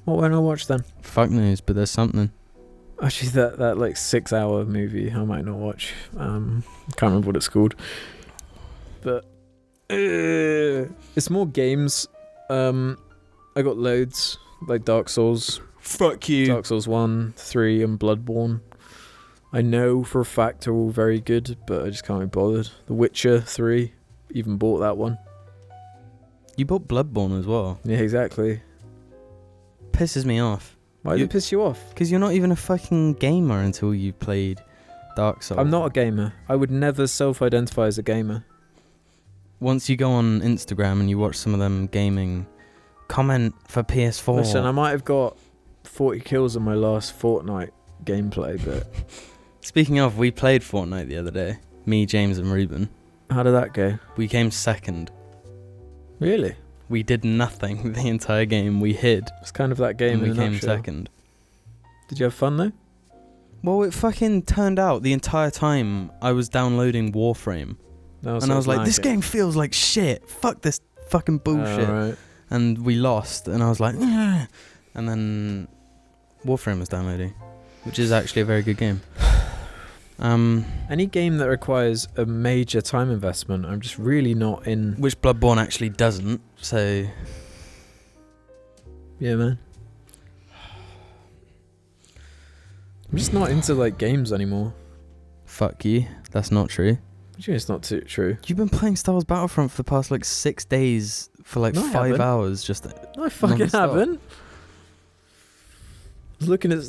What won't I watch then? Fuck knows, but there's something. Actually, that like 6-hour movie I might not watch. Can't remember what it's called. But it's more games. I got loads like Dark Souls. Fuck you. Dark Souls 1, 3, and Bloodborne. I know for a fact are all very good, but I just can't be bothered. The Witcher 3, even bought that one. You bought Bloodborne as well. Yeah, exactly. Pisses me off. Why did it piss you off? Because you're not even a fucking gamer until you played Dark Souls. I'm not a gamer. I would never self-identify as a gamer. Once you go on Instagram and you watch some of them gaming, comment for PS4. Listen, I might have got 40 kills in my last Fortnite gameplay, but... Speaking of, we played Fortnite the other day. Me, James and Ruben. How did that go? We came second. Really? We did nothing the entire game. We hid. It's kind of that game And we in a came nutshell. second. Did you have fun though? Well, it fucking turned out the entire time I was downloading Warframe. And I was like, this game feels like shit. Fuck this fucking bullshit. Right. And we lost. And I was like, "Ugh." And then Warframe was downloading, which is actually a very good game. Any game that requires a major time investment, I'm just really not in. Which Bloodborne actually doesn't. So Yeah, man. I'm just not into like games anymore. fuck you. That's not true. What do you mean it's not too true? You've been playing Star Wars Battlefront for the past like 6 days for like No, I 5 haven't. hours. Just No, I fucking Non-stop. haven't. I was looking at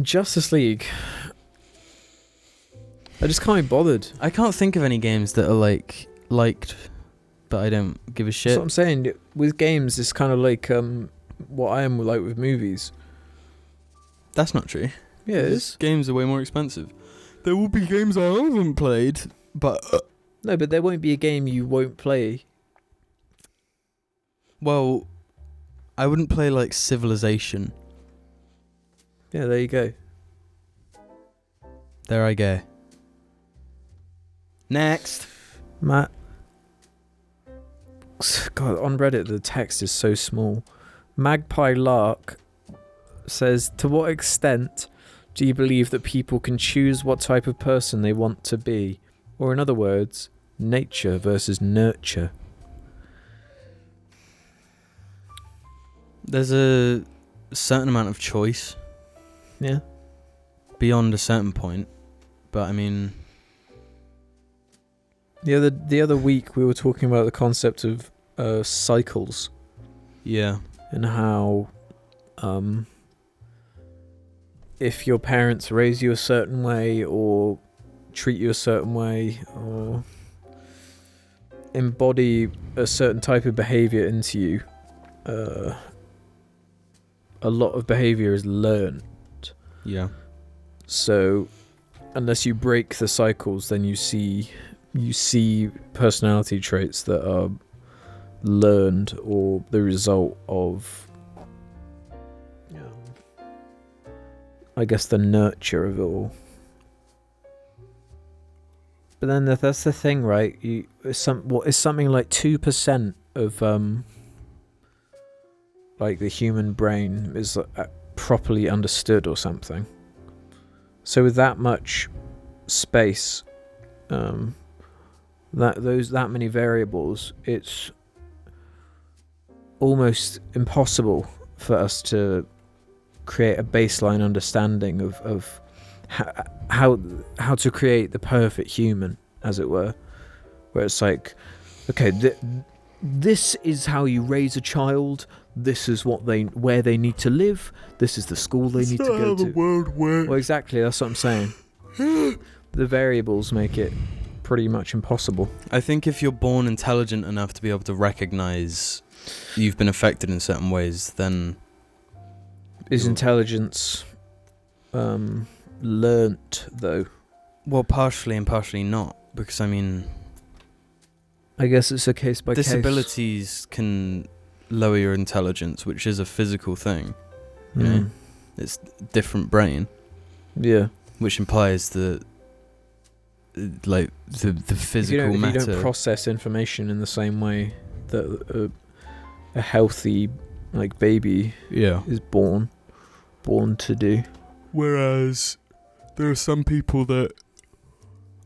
Justice League. I just can't be bothered. I can't think of any games that are like liked, but I don't give a That's shit. what I'm saying. With games, it's kind of like what I am like with movies. That's not true. Yeah, it is. Games are way more expensive. There will be games I haven't played, but No, but there won't be a game you won't play. well, I wouldn't play like Civilization. Yeah, there you go. There I go. Next. Matt. God, on Reddit the text is so small. Magpie Lark says, to what extent do you believe that people can choose what type of person they want to be? Or in other words, nature versus nurture. There's a certain amount of choice Yeah. beyond a certain point, but I mean, The other week we were talking about the concept of cycles yeah. and how if your parents raise you a certain way or treat you a certain way or embody a certain type of behavior into you, a lot of behavior is learned. Yeah. So unless you break the cycles, then you see personality traits that are learned or the result of, I guess, the nurture of it all. But then that's the thing, right? It's something like 2% of like the human brain is properly understood or something. So with that much space, that many variables, it's almost impossible for us to create a baseline understanding of how to create the perfect human, as it were, where it's like, okay, this is how you raise a child. This is where they need to live. This is the school they need to go to. The world works. Well, exactly. That's what I'm saying. The variables make it pretty much impossible. I think if you're born intelligent enough to be able to recognize you've been affected in certain ways, then is intelligence learnt though? Well, partially and partially not, because I mean, I guess it's a case by case. Disabilities can lower your intelligence, which is a physical thing. You know, it's different brain. Yeah, which implies the physical matter. You don't process information in the same way that a healthy baby is born to do. Whereas there are some people that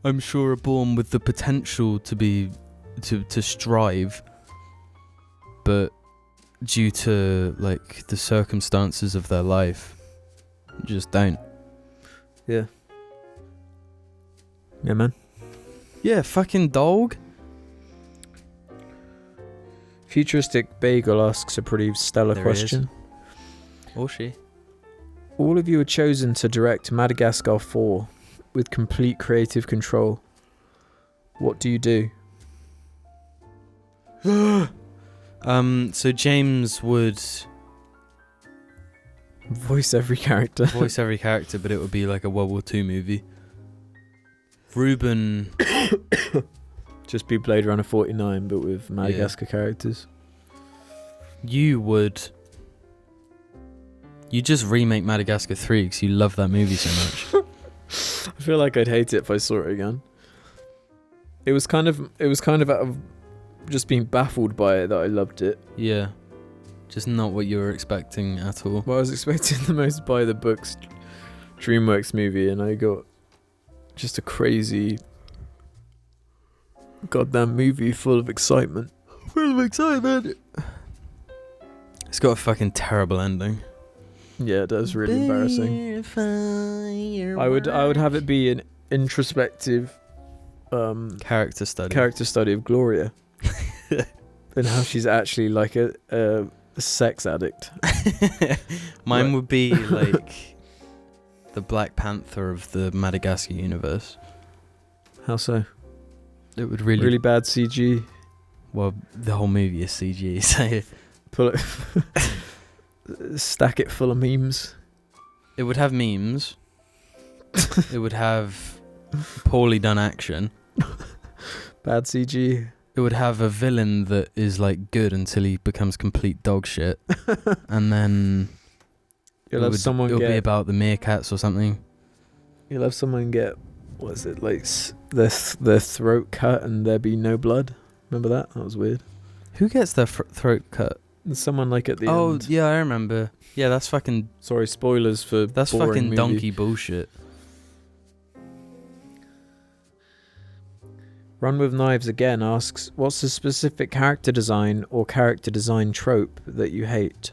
I'm sure are born with the potential to strive, but due to the circumstances of their life, just don't. Yeah. Yeah, man. Yeah, fucking dog. Futuristic Bagel asks a pretty stellar question. Or she. All of you are chosen to direct Madagascar 4 with complete creative control. What do you do? So James would voice every character. But it would be like a World War II movie. Ruben just be Blade Runner 49 but with Madagascar characters. You just remake Madagascar 3 because you love that movie so much. I feel like I'd hate it if I saw it again. It was kind of out of just being baffled by it that I loved it. Yeah. Just not what you were expecting at all. Well, I was expecting the most by the books DreamWorks movie, and I got just a crazy goddamn movie full of excitement. It's got a fucking terrible ending. Yeah, it does. Really embarrassing. I would have it be an introspective character study of Gloria and how she's actually like a sex addict. Mine would be like the Black Panther of the Madagascar universe. How so? It would really bad CG. Well, the whole movie is CG, so pull it, stack it full of memes. It would have memes. It would have poorly done action. Bad CG. It would have a villain that is good until he becomes complete dog shit, and then you'll have someone it'll be about the meerkats or something. You'll have someone get, what is it, their throat cut and there be no blood. Remember that? That was weird. Who gets their throat cut? Someone at the end. Oh yeah, I remember. Yeah, that's fucking. Sorry, spoilers for. That's boring fucking movie. donkey bullshit. Run with Knives again asks, what's the specific character design or character design trope that you hate?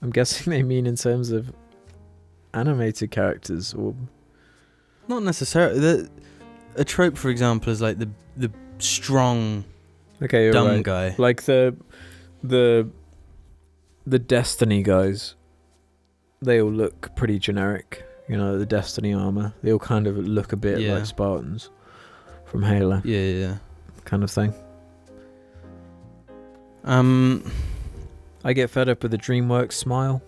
I'm guessing they mean in terms of animated characters or... Not necessarily. A trope, for example, is the strong, dumb right. guy. Like the Destiny guys. They all look pretty generic. The Destiny armor. They all kind of look a bit like Spartans from Halo. Yeah. Kind of thing. I get fed up with the DreamWorks smile.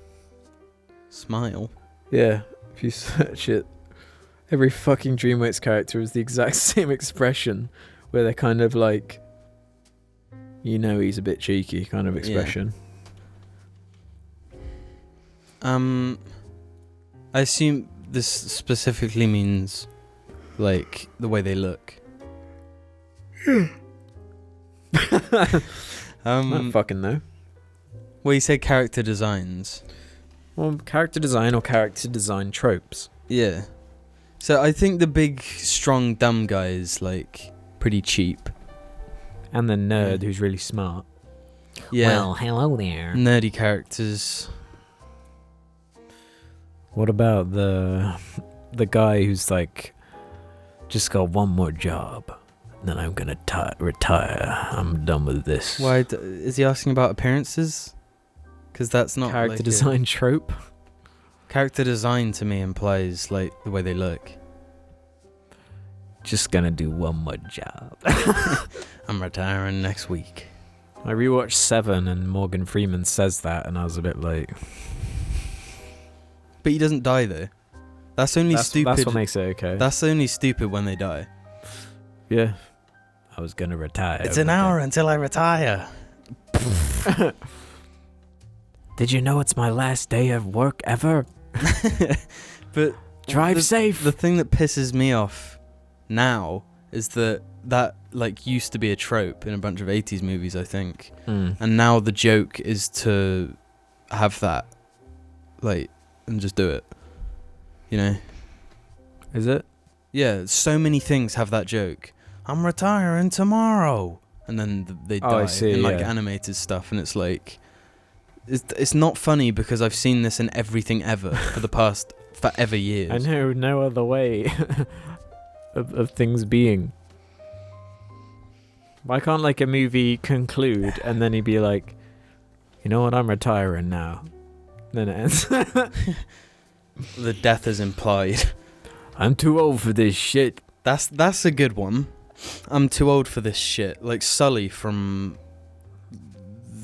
Smile. Yeah, if you search it, every fucking DreamWorks character has the exact same expression, where they're kind of like, he's a bit cheeky kind of expression. I assume this specifically means, like, the way they look. I don't fucking know. Well, you said character designs. Well, character design or character design tropes. Yeah. So I think the big, strong, dumb guy is, like, pretty cheap. And the nerd who's really smart. Yeah. Well, hello there. Nerdy characters. What about the guy who's like, just got one more job, then I'm gonna retire. I'm done with this. Why is he asking about appearances? Because that's not character like design trope. Character design to me implies like the way they look. Just gonna do one more job. I'm retiring next week. I rewatched Seven and Morgan Freeman says that, and I was a bit like. But he doesn't die though. That's stupid. That's what makes it okay. That's only stupid when they die. Yeah. I was gonna retire. It's an hour until I retire. Did you know it's my last day of work ever? But drive safe. The thing that pisses me off now is that like used to be a trope in a bunch of 80s movies, I think. And now the joke is to have that, like, and just do it. You know? Is it? Yeah, so many things have that joke. I'm retiring tomorrow. And then they die I see, in like yeah. animated stuff, and it's like it's not funny because I've seen this in everything ever for the past forever years. I know no other way of things being. Why can't like a movie conclude and then he'd be like, you know what, I'm retiring now. Then it ends. The death is implied. I'm too old for this shit. That's a good one. I'm too old for this shit. Like Sully from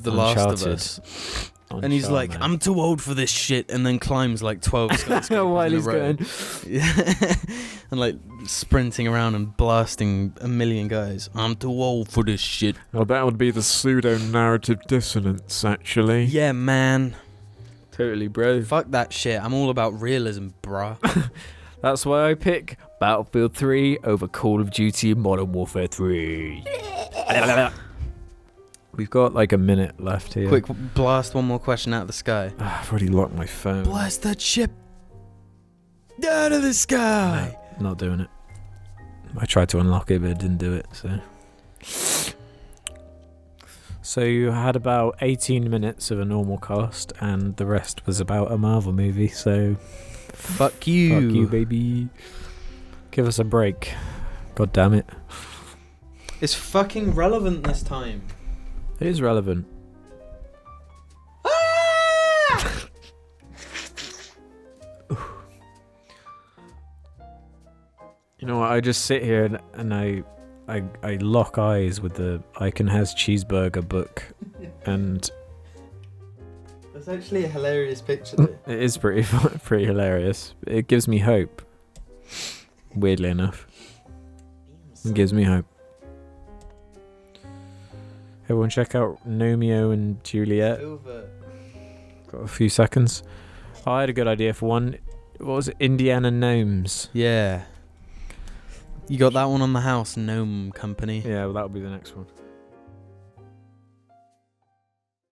The Last of Us. And he's like, I'm too old for this shit, and then climbs like 12 skyscrapers while in a he's row. going. Yeah. And like sprinting around and blasting a million guys. I'm too old for this shit. Well, that would be the pseudo-narrative dissonance, actually. Yeah, man. Totally, bro. Fuck that shit. I'm all about realism, bruh. That's why I pick Battlefield 3 over Call of Duty Modern Warfare 3. We've got like a minute left here. Quick, blast one more question out of the sky. I've already locked my phone. Blast that ship out of the sky. No, not doing it. I tried to unlock it, but it didn't do it. So you had about 18 minutes of a normal cast, and the rest was about a Marvel movie. So fuck you. Fuck you, baby. Give us a break. God damn it. It's fucking relevant this time. It is relevant. You know what? I just sit here and I lock eyes with the Icon Has Cheeseburger book, and that's actually a hilarious picture though. It is pretty hilarious. It gives me hope. Weirdly enough, it gives me hope. Everyone check out Romeo and Juliet. Got a few seconds. I had a good idea for one. What was it? Indiana Gnomes. Yeah. You got that one on the house, Gnome Company. Yeah, well, that'll be the next one.